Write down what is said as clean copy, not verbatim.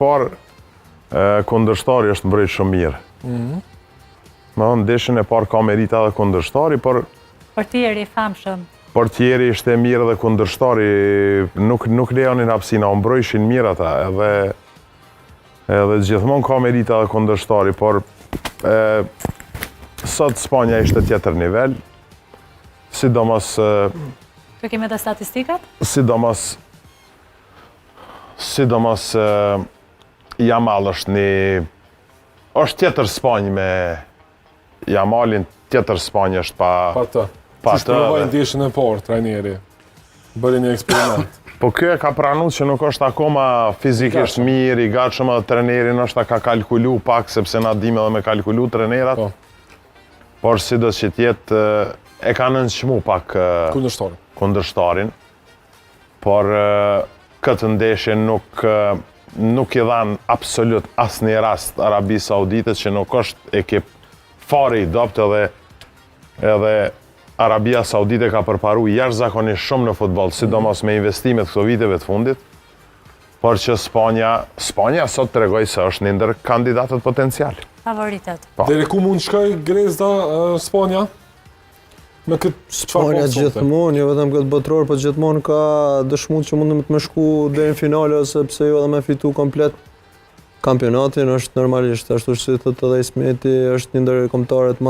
Por, kundërshtari është mbrojt shumë mirë. Më thonë, ndeshjen e parë ka merita dhe kundërshtari, por... Portieri famshëm. Portieri ishte mirë dhe kundërshtari nuk lejonin hapësina, o mbrojshin mirë ata, edhe gjithmonë ka merita dhe kundërshtari, por sot Spanja ishte tjetër nivel, sidomos... Të kemi dhe statistikat? Sidomos Jamal është tjetër Spanjë me Jamalin, tjetër Spanjë është pa të. Pa që shprovojnë ndeshjen e parë, trajneri. Bëri një eksperiment. Po kjo e ka pranu që nuk është akoma fizikisht mirë, i gatshëm edhe treneri nështë ka kalkulu pak, sepse na dim edhe me kalkulu trenerat. Por si do që tjetë, e ka nënçmu pak kundërshtarin. Por këtë ndeshje nuk i dhanë absolut asë një rast Arabi Saudite që nuk është ekip fare i dopt edhe Arabia Saudite ka përparu jashtëzakonisht shumë në futboll, sidomos me investimet këto viteve të fundit, por që Spanja sot tregoj se është një ndër kandidatët potencial. Favoritet. Deri ku mund shkoj Grezda, Spanja? Me këtë Spanja gjithmonë, jo vetëm këtë botëror, por gjithmonë ka dëshmuar që mundem të më shku deri në finale ose pse jo edhe me fitu komplet kampionatin, është normalisht ashtu si thotë edhe Ismeti, është një ndër kombëtarët